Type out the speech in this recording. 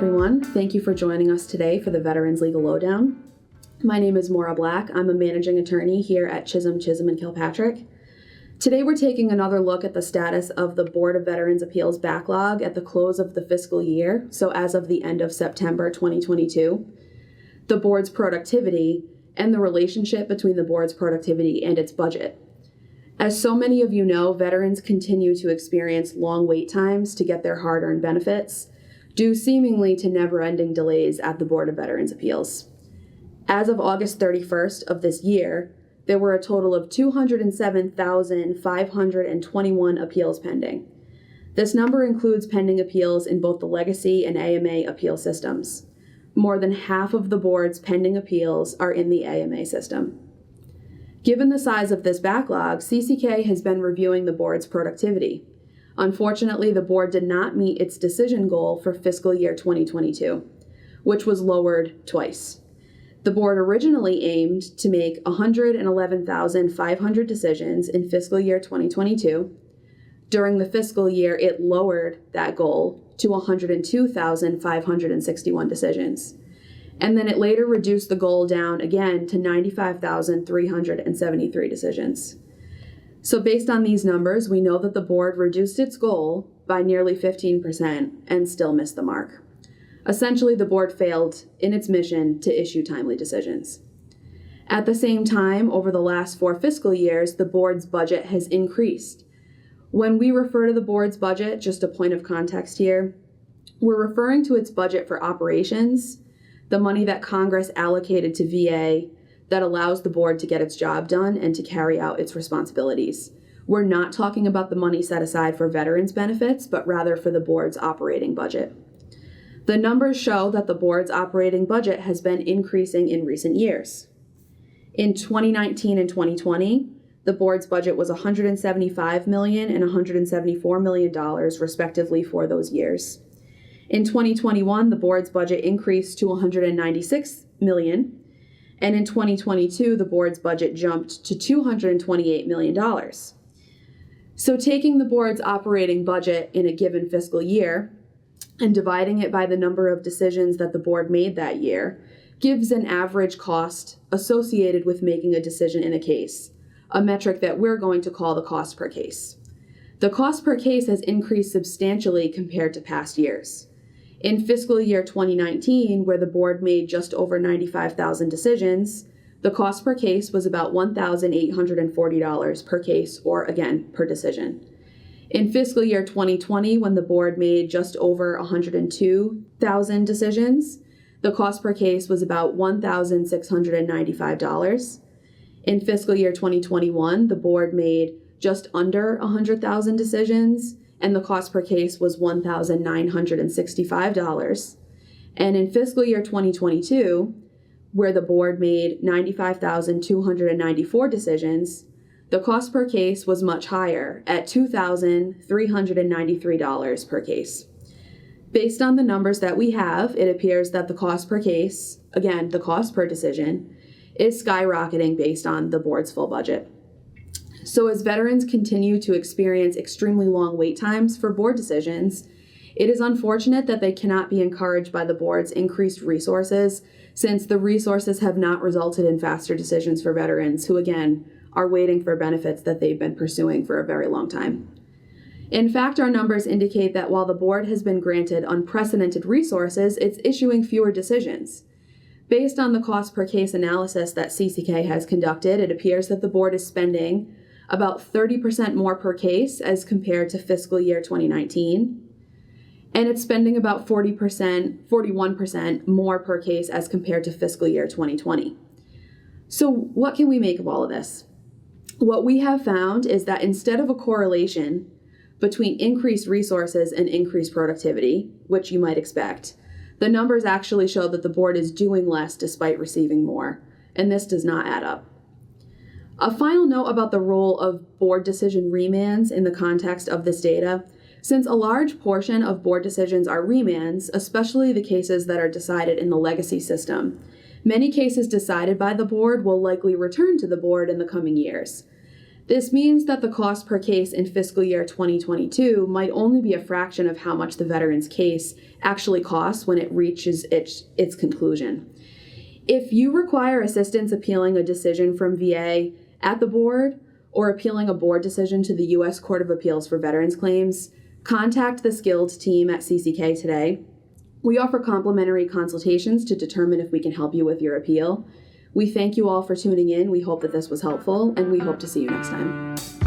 everyone. Thank you for joining us today for the Veterans Legal Lowdown. My name is Maura Black. I'm a managing attorney here at Chisholm, and Kilpatrick. Today we're taking another look at the status of the Board of Veterans' Appeals backlog at the close of the fiscal year, so as of the end of September 2022, the board's productivity, and the relationship between the board's productivity and its budget. As so many of you know, veterans continue to experience long wait times to get their hard-earned benefits, due seemingly to never-ending delays at the Board of Veterans' Appeals. As of August 31st of this year, there were a total of 207,521 appeals pending. This number includes pending appeals in both the legacy and AMA appeal systems. More than half of the board's pending appeals are in the AMA system. Given the size of this backlog, CCK has been reviewing the board's productivity. Unfortunately, the board did not meet its decision goal for fiscal year 2022, which was lowered twice. The board originally aimed to make 111,500 decisions in fiscal year 2022. During the fiscal year, it lowered that goal to 102,561 decisions. And then it later reduced the goal down again to 95,373 decisions. So based on these numbers, we know that the board reduced its goal by nearly 15% and still missed the mark. Essentially, the board failed in its mission to issue timely decisions. At the same time, over the last 4 fiscal years, the board's budget has increased. When we refer to the board's budget, just a point of context here, we're referring to its budget for operations, the money that Congress allocated to VA that allows the board to get its job done and to carry out its responsibilities. We're not talking about the money set aside for veterans benefits, but rather for the board's operating budget. The numbers show that the board's operating budget has been increasing in recent years. In 2019 and 2020, the board's budget was $175 million and $174 million, respectively, for those years. In 2021, the board's budget increased to $196 million, and in 2022, the board's budget jumped to $228 million. So taking the board's operating budget in a given fiscal year and dividing it by the number of decisions that the board made that year gives an average cost associated with making a decision in a case, a metric that we're going to call the cost per case. The cost per case has increased substantially compared to past years. In fiscal year 2019, where the board made just over 95,000 decisions, the cost per case was about $1,840 per case, or again, per decision. In fiscal year 2020, when the board made just over 102,000 decisions, the cost per case was about $1,695. In fiscal year 2021, the board made just under 100,000 decisions, and the cost per case was $1,965. And in fiscal year 2022, where the board made 95,294 decisions, the cost per case was much higher at $2,393 per case. Based on the numbers that we have, it appears that the cost per case, again, the cost per decision, is skyrocketing based on the board's full budget. So as veterans continue to experience extremely long wait times for board decisions, it is unfortunate that they cannot be encouraged by the board's increased resources, since the resources have not resulted in faster decisions for veterans who, again, are waiting for benefits that they've been pursuing for a very long time. In fact, our numbers indicate that while the board has been granted unprecedented resources, it's issuing fewer decisions. Based on the cost per case analysis that CCK has conducted, it appears that the board is spending about 30% more per case as compared to fiscal year 2019, and it's spending about 41% more per case as compared to fiscal year 2020. So what can we make of all of this? What we have found is that instead of a correlation between increased resources and increased productivity, which you might expect, the numbers actually show that the board is doing less despite receiving more, and this does not add up. A final note about the role of board decision remands in the context of this data. Since a large portion of board decisions are remands, especially the cases that are decided in the legacy system, many cases decided by the board will likely return to the board in the coming years. This means that the cost per case in fiscal year 2022 might only be a fraction of how much the veteran's case actually costs when it reaches its conclusion. If you require assistance appealing a decision from VA at the board or appealing a board decision to the U.S. Court of Appeals for Veterans Claims, contact the skilled team at CCK today. We offer complimentary consultations to determine if we can help you with your appeal. We thank you all for tuning in. We hope that this was helpful, and we hope to see you next time.